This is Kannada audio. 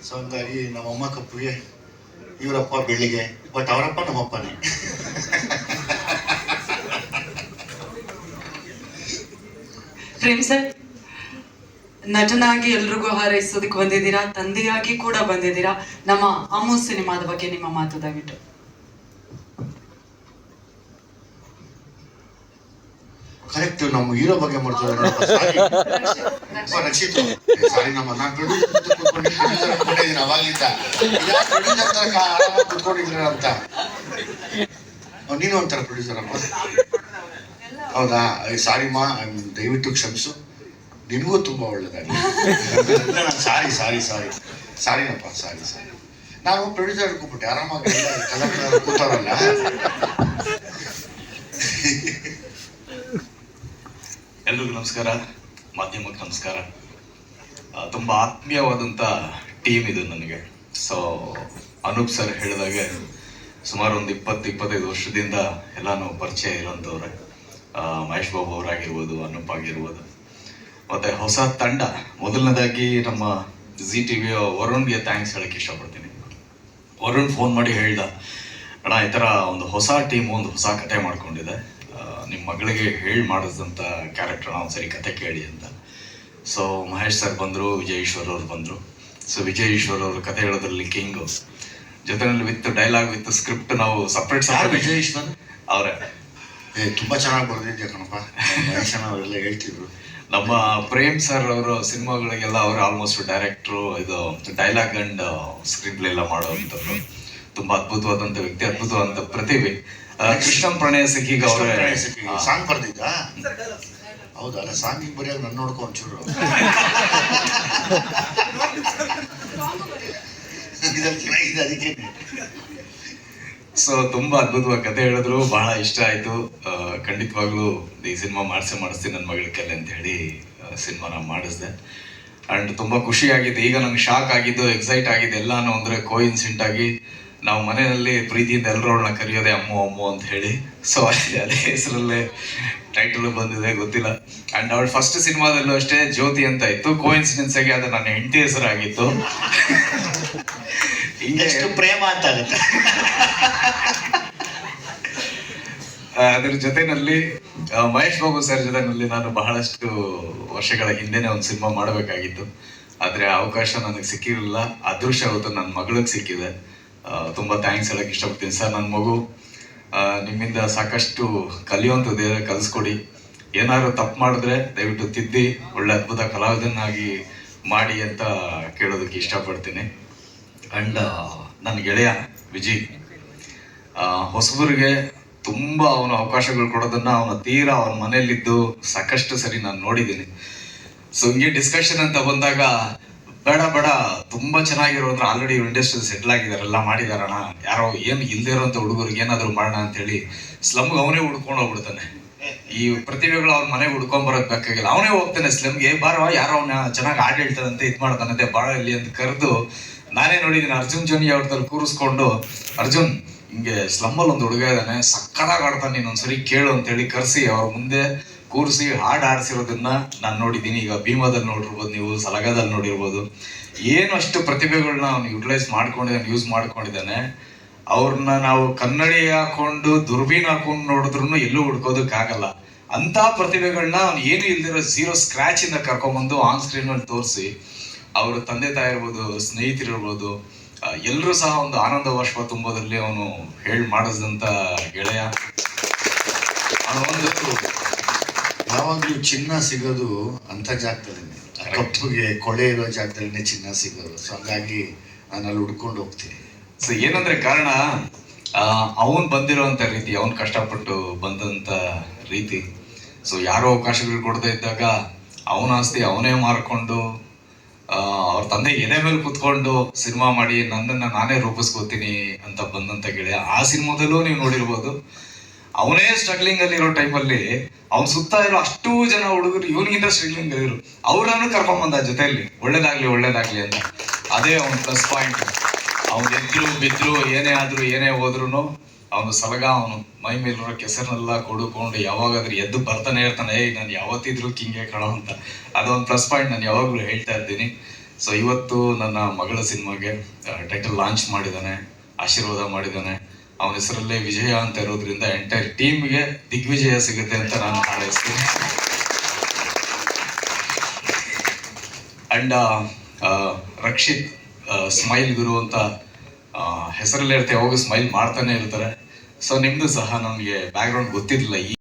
ಸೊ ಹಂಗಾಗಿ ನಮ್ಮಮ್ಮ ಕಪ್ಪುಗೆ, ಇವರಪ್ಪ ಬೆಳ್ಳಿಗೆ, ಬಟ್ ಅವರಪ್ಪ ನಮ್ಮಪ್ಪನೇ. ಪ್ರೇಮ್ ಸರ್, ನಟನಾಗಿ ಎಲ್ರಿಗೂ ಹಾರೈಸೋದಕ್ಕೆ ಬಂದಿದ್ದೀರಾ, ತಂದೆಯಾಗಿ ಕೂಡ ಬಂದಿದ್ದೀರಾ. ನಮ್ಮ ಅಮ್ಮು ಸಿನಿಮಾದ ಬಗ್ಗೆ ನಿಮ್ಮ ಮಾತು ದಯವಿಟ್ಟು. ಕರೆಕ್ಟ್, ನಮ್ಮ ಹೀರೋ ಬಗ್ಗೆ ಮಾಡ್ತಾರೆ ರಕ್ಷಿತ್. ಸಾರಿ, ನಾನು ಕುತ್ಕೊಂಡಿದ್ದೀನಿ ಅವಾಗಿಂದ ಕುತ್ಕೊಂಡಿದ್ರ ಅಂತ. ನೀನು ಅಂತಾರ ಪ್ರೊಡ್ಯೂಸರ್ ಅಪ್ಪ? ಹೌದಾ? ಸಾರಿ ಮಾ, ದಯವಿಟ್ಟು ಕ್ಷಮಿಸು, ನಿನಗೂ ತುಂಬಾ ಒಳ್ಳೇದಾಗಲಿ. ಸಾರಿ ಸಾರಿ ಸಾರಿ ಸಾರಿನಪ್ಪ, ಸಾರಿ ಸಾರಿ. ನಾನು ಪ್ರೊಡ್ಯೂಸರ್ ಹಿಡ್ಕೊಬಿಟ್ಟೆ, ಆರಾಮಾಗಿ ಕಲರ್ ಕೂತಾರಲ್ಲ. ಎಲ್ರಿಗೂ ನಮಸ್ಕಾರ, ಮಾಧ್ಯಮಕ್ಕೆ ನಮಸ್ಕಾರ. ತುಂಬ ಆತ್ಮೀಯವಾದಂಥ ಟೀಮ್ ಇದು ನನಗೆ. ಸೊ ಅನೂಪ್ ಸರ್ ಹೇಳಿದಾಗೆ ಸುಮಾರು ಒಂದು 20-25 ವರ್ಷದಿಂದ ಎಲ್ಲಾನು ಪರಿಚಯ ಇರೋಂಥವ್ರೆ. ಮಹೇಶ್ ಬಾಬು ಅವರಾಗಿರ್ಬೋದು, ಅನೂಪ್ ಆಗಿರ್ಬೋದು. ಮತ್ತು ಹೊಸ ತಂಡ, ಮೊದಲನೇದಾಗಿ ನಮ್ಮ ZTV ವರುಣ್ಗೆ ಥ್ಯಾಂಕ್ಸ್ ಹೇಳೋಕ್ಕೆ ಇಷ್ಟಪಡ್ತೀನಿ. ವರುಣ್ ಫೋನ್ ಮಾಡಿ ಹೇಳ್ದ, ಅಣ್ಣ ಈ ಥರ ಒಂದು ಹೊಸ ಟೀಮು ಒಂದು ಹೊಸ ಕತೆ ಮಾಡ್ಕೊಂಡಿದೆ, ನಿಮ್ಮ ಮಗಳಿಗೆ ಹೇಳಿ ಮಾಡಿಸಿದಂಥ ಕ್ಯಾರೆಕ್ಟರ್ ಒಂದ್ಸರಿ ಕತೆ ಕೇಳಿ ಅಂತ. ಸೊ ಮಹೇಶ್ ಸರ್ ಬಂದರು, ವಿಜಯ್ ಈಶ್ವರ್ ಅವ್ರು ಬಂದರು. ಸೊ ವಿಜಯ್ ಈಶ್ವರ್ ಅವರು ಕತೆ ಹೇಳೋದ್ರಲ್ಲಿ ಕಿಂಗು, ಜೊತೆಯಲ್ಲಿ ವಿತ್ ಡೈಲಾಗ್ ವಿತ್ ಸ್ಕ್ರಿಪ್ಟ್ ನಾವು ಸಪ್ರೇಟ್. ವಿಜಯ್ ಈಶ್ವರ್ ಅವರೇ ತುಂಬಾ ಚೆನ್ನಾಗಿ ಬರೆದಿದ್ದೆ ಕಣಪ್ಪ, ಅವರೆಲ್ಲ ಹೇಳ್ತಿದ್ರು. ನಮ್ಮ ಪ್ರೇಮ್ ಸರ್ ಅವರು ಸಿನಿಮಾಗಳಿಗೆಲ್ಲ ಅವರು ಆಲ್ಮೋಸ್ಟ್ ಡೈರೆಕ್ಟ್ರು, ಇದು ಡೈಲಾಗ್ ಅಂಡ್ ಸ್ಕ್ರೀನ್ ಪ್ಲೇ ಎಲ್ಲ ಮಾಡೋವಂಥವ್ರು. ತುಂಬಾ ಅದ್ಭುತವಾದಂಥ ವ್ಯಕ್ತಿ, ಅದ್ಭುತವಾದಂಥ ಪ್ರತಿಭೆ. ಕೃಷ್ಣನ್ ಪ್ರಣಯ ಸಿಕ್ಕಿಗ ಅವರೇ ಸಾಂಗ್ ಬರ್ದಿದ್ದ. ಹೌದಾ? ಸಾಂಗಿಗೆ ಬರೆಯಾಗ ನನ್ನ ನೋಡ್ಕೊ ಒಂಚೂರು. ಅದಕ್ಕೆ ಸೊ ತುಂಬಾ ಅದ್ಭುತವಾಗಿ ಕತೆ ಹೇಳಿದ್ರು, ಬಹಳ ಇಷ್ಟ ಆಯ್ತು. ಖಂಡಿತವಾಗ್ಲೂ ಈ ಸಿನಿಮಾ ಮಾಡಿಸ್ತೀನಿ ನನ್ನ ಮಗಳ ಕಲೆ ಅಂತ ಹೇಳಿ ಸಿನಿಮಾನ ಮಾಡಿಸ್ದೆ. ಅಂಡ್ ತುಂಬಾ ಖುಷಿ ಆಗಿದೆ. ಈಗ ನಂಗೆ ಶಾಕ್ ಆಗಿದ್ದು, ಎಕ್ಸೈಟ್ ಆಗಿದೆ ಎಲ್ಲಾನು ಅಂದ್ರೆ ಕೋಇನ್ಸಿಡೆಂಟ್ ಆಗಿ ನಾವು ಮನೆಯಲ್ಲಿ ಪ್ರೀತಿಯಿಂದ ಎಲ್ಲರೂ ಅವಳನ್ನ ಕರೆಯೋದೆ ಅಮ್ಮು ಅಮ್ಮು ಅಂತ ಹೇಳಿ. ಸೊ ಅದೇ ಹೆಸರಲ್ಲೇ ಟೈಟಲ್ ಬಂದಿದೆ, ಗೊತ್ತಿಲ್ಲ. ಅಂಡ್ ಅವಳ ಫಸ್ಟ್ ಸಿನಿಮಾದಲ್ಲೂ ಅಷ್ಟೇ ಜ್ಯೋತಿ ಅಂತ ಇತ್ತು, ಕೋಇನ್ಸಿಡೆನ್ಸ್ ಆಗಿ ಅದು ನನ್ನ ಹೆಂಡತಿ ಹೆಸರಾಗಿತ್ತು. ಇನ್ನೆಷ್ಟು ಪ್ರೇಮ ಅಂತ ಆಗುತ್ತೆ. ಅದ್ರ ಜೊತೆನಲ್ಲಿ ಮಹೇಶ್ ಬಾಬು ಸರ್ ಜೊತೆನಲ್ಲಿ ನಾನು ಬಹಳಷ್ಟು ವರ್ಷಗಳ ಹಿಂದೆನೆ ಒಂದು ಸಿನಿಮಾ ಮಾಡಬೇಕಾಗಿತ್ತು, ಆದ್ರೆ ಅವಕಾಶ ನನಗೆ ಸಿಕ್ಕಿರಲಿಲ್ಲ. ಅದೃಷ್ಟ ಅವತ್ತು ನನ್ನ ಮಗಳಿಗೆ ಸಿಕ್ಕಿದೆ. ತುಂಬಾ ಥ್ಯಾಂಕ್ಸ್ ಹೇಳಕ್ ಇಷ್ಟಪಡ್ತೀನಿ ಸರ್. ನನ್ನ ಮಗು ನಿಮ್ಮಿಂದ ಸಾಕಷ್ಟು ಕಲಿಯುವಂಥದ್ದು ಕಲಿಸ್ಕೊಡಿ. ಏನಾದ್ರು ತಪ್ಪು ಮಾಡಿದ್ರೆ ದಯವಿಟ್ಟು ತಿದ್ದಿ ಒಳ್ಳೆ ಅದ್ಭುತ ಕಲಾವಿದನಾಗಿ ಮಾಡಿ ಅಂತ ಕೇಳೋದಕ್ಕೆ ಇಷ್ಟಪಡ್ತೀನಿ. ಅಂಡ್ ನನ್ನ ಗೆಳೆಯ ವಿಜಯ್, ಹೊಸಬರಿಗೆ ತುಂಬಾ ಅವನ ಅವಕಾಶಗಳು ಕೊಡೋದನ್ನ ಅವನ ತೀರಾ ಅವನ ಮನೆಯಲ್ಲಿದ್ದು ಸಾಕಷ್ಟು ಸರಿ ನಾನು ನೋಡಿದ್ದೀನಿ. ಸೊ ಹಿಂಗೆ ಡಿಸ್ಕಷನ್ ಅಂತ ಬಂದಾಗ ಬೇಡ ಬೇಡ, ತುಂಬಾ ಚೆನ್ನಾಗಿರೋದ್ರ ಆಲ್ರೆಡಿ ಇಂಡಸ್ಟ್ರಿ ಸೆಟ್ಲ್ ಆಗಿದಾರೆಲ್ಲ ಮಾಡಿದಾರಣ, ಯಾರೋ ಏನು ಇಲ್ದೇ ಇರೋಂಥ ಹುಡುಗರಿಗೆ ಏನಾದ್ರು ಮಾಡೋಣ ಅಂತ ಹೇಳಿ ಸ್ಲಮ್ಗೆ ಅವನೇ ಹುಡ್ಕೊಂಡು ಹೋಗ್ಬಿಡ್ತಾನೆ. ಈ ಪ್ರತಿಭೆಗಳು ಅವ್ರ ಮನೆಗೆ ಹುಡ್ಕೊಂಡ್ ಬರೋದ್ ಬೇಕಾಗಿಲ್ಲ, ಅವನೇ ಹೋಗ್ತಾನೆ ಸ್ಲಮ್ಗೆ. ಬಾರೋ, ಯಾರೋ ಅವನ ಚೆನ್ನಾಗಿ ಆಟ ಹೇಳ್ತಾರಂತೆ, ಇದು ಮಾಡ್ತಾನಂತೆ, ಬಾಳ ಇಲ್ಲಿ ಅಂತ ಕರೆದು ನಾನೇ ನೋಡಿದ್ದೀನಿ. ಅರ್ಜುನ್ ಜೋನಿ ಅವ್ರದಲ್ಲಿ ಕೂರಿಸ್ಕೊಂಡು, ಅರ್ಜುನ್ ಹಿಂಗೆ ಸ್ಲಮ್ಮಲ್ಲಿ ಒಂದು ಹುಡುಗ ಇದ್ದಾನೆ, ಸಕ್ಕತ್ತಾಗಿ ಆಡ್ತಾನೆ, ನೀನು ಒಂದ್ಸರಿ ಕೇಳು ಅಂತ ಹೇಳಿ ಕರೆಸಿ ಅವ್ರ ಮುಂದೆ ಕೂರಿಸಿ ಹಾಡು ಆಡಿಸಿರೋದನ್ನ ನಾನು ನೋಡಿದ್ದೀನಿ. ಈಗ ಭೀಮಾದಲ್ಲಿ ನೋಡಿರ್ಬೋದು, ನೀವು ಸಲಗಾದಲ್ಲಿ ನೋಡಿರ್ಬೋದು. ಏನು ಅಷ್ಟು ಪ್ರತಿಭೆಗಳನ್ನ ಅವ್ನು ಯುಟಿಲೈಸ್ ಮಾಡ್ಕೊಂಡಿದ್ದಾನೆ, ಯೂಸ್ ಮಾಡ್ಕೊಂಡಿದ್ದಾನೆ. ಅವ್ರನ್ನ ನಾವು ಕನ್ನಡಿ ಹಾಕೊಂಡು ದುರ್ಬೀನ್ ಹಾಕೊಂಡು ನೋಡಿದ್ರು ಎಲ್ಲೂ ಹುಡ್ಕೋದಕ್ಕಾಗಲ್ಲ. ಅಂತ ಪ್ರತಿಭೆಗಳನ್ನ ಅವ್ನು ಏನು ಇಲ್ದಿರೋ ಝೀರೋ ಸ್ಕ್ರಾಚ್ ಇಂದ ಕರ್ಕೊಂಡ್ಬಂದು ಆನ್ ಸ್ಕ್ರೀನ್ ಅಲ್ಲಿ ತೋರಿಸಿ, ಅವ್ರ ತಂದೆ ತಾಯಿ ಇರ್ಬೋದು, ಸ್ನೇಹಿತರಿರ್ಬೋದು, ಎಲ್ಲರೂ ಸಹ ಒಂದು ಆನಂದ ಬಾಷ್ಪ ತುಂಬೋದ್ರಲ್ಲಿ ಅವನು ಹೇಳಿ ಮಾಡಿಸಿದಂತ ಗೆಳೆಯ. ಅವನೊಂದು ಯಾವಾಗ್ಲೂ ಚಿನ್ನ ಸಿಗೋದು ಅಂತ ಜಾಗದಲ್ಲಿ, ಕಪ್ಪುಗೆ ಕೊಳೆ ಇರೋ ಜಾಗದಲ್ಲಿನೇ ಚಿನ್ನ ಸಿಗೋದು. ಸೊ ಹಂಗಾಗಿ ನಾನು ಅಲ್ಲಿ ಹುಡ್ಕೊಂಡು ಹೋಗ್ತೀನಿ. ಸೊ ಏನಂದ್ರೆ ಕಾರಣ, ಅವನ್ ಬಂದಿರೋಂಥ ರೀತಿ, ಅವನ್ ಕಷ್ಟಪಟ್ಟು ಬಂದಂತ ರೀತಿ. ಸೊ ಯಾರೋ ಅವಕಾಶಗಳು ಕೊಡದೇ ಇದ್ದಾಗ ಅವನ ಆಸ್ತಿ ಅವನೇ ಮಾರ್ಕೊಂಡು ಅವ್ರ ತಂದೆ ಎದೆ ಮೇಲೆ ಕುತ್ಕೊಂಡು ಸಿನಿಮಾ ಮಾಡಿ ನನ್ನನ್ನು ನಾನೇ ರೂಪಿಸ್ಕೋತೀನಿ ಅಂತ ಬಂದಂತ ಗೆಳೆಯ. ಆ ಸಿನಿಮಾದಲ್ಲೂ ನೀವು ನೋಡಿರ್ಬೋದು, ಅವನೇ ಸ್ಟ್ರಗ್ಲಿಂಗ್ ಅಲ್ಲಿ ಇರೋ ಟೈಮಲ್ಲಿ ಅವ್ನ ಸುತ್ತ ಇರೋ ಅಷ್ಟೂ ಜನ ಹುಡುಗರು ಇವನಿಗಿಂತ ಸ್ಟ್ರಗ್ಲಿಂಗ್ ಇದ್ರು, ಅವ್ರನ್ನು ಕರ್ಕೊಂಬಂದ ಜೊತೆಯಲ್ಲಿ ಒಳ್ಳೇದಾಗ್ಲಿ ಅಂತ. ಅದೇ ಅವನ ಪ್ಲಸ್ ಪಾಯಿಂಟ್. ಅವ್ನು ಎದ್ರು ಬಿದ್ರು ಏನೇ ಆದ್ರೂ ಏನೇ ಹೋದ್ರು ಅವನು ಸಲಗ, ಅವನು ಮೈ ಮೇಲಿರೋ ಕೆಸರನ್ನೆಲ್ಲ ಕೊಡುಕೊಂಡು ಯಾವಾಗಾದ್ರೂ ಎದ್ದು ಬರ್ತಾನೆ ಇರ್ತಾನೆ, ನಾನು ಯಾವತ್ತಿದ್ರು ಕಿಂಗೆ ಕಣೋ ಅಂತ. ಅದೊಂದು ಪ್ಲಸ್ ಪಾಯಿಂಟ್ ನಾನು ಯಾವಾಗ್ಲೂ ಹೇಳ್ತಾ ಇರ್ತೀನಿ. ಸೊ ಇವತ್ತು ನನ್ನ ಮಗಳ ಸಿನಿಮಾಗೆ ಟೈಟಲ್ ಲಾಂಚ್ ಮಾಡಿದ್ದಾನೆ, ಆಶೀರ್ವಾದ ಮಾಡಿದ್ದಾನೆ. ಅವನ ಹೆಸರಲ್ಲೇ ವಿಜಯ ಅಂತ ಇರೋದ್ರಿಂದ ಎಂಟೈರ್ ಟೀಮ್ಗೆ ದಿಗ್ವಿಜಯ ಸಿಗುತ್ತೆ ಅಂತ ನಾನು ಹಾರೈಸ್ತೀನಿ. ಅಂಡ್ ರಕ್ಷಿತ್ ಸ್ಮೈಲ್ ಗುರು ಅಂತ ಹೆಸರಲ್ಲೇ ಇರುತ್ತೆ, ಯಾವಾಗ ಸ್ಮೈಲ್ ಮಾಡ್ತಾನೆ ಇರ್ತಾರೆ. ಸೊ ನಿಮ್ದು ಸಹ ನಮಗೆ ಬ್ಯಾಕ್ಗ್ರೌಂಡ್ ಗೊತ್ತಿರಲಿಲ್ಲ.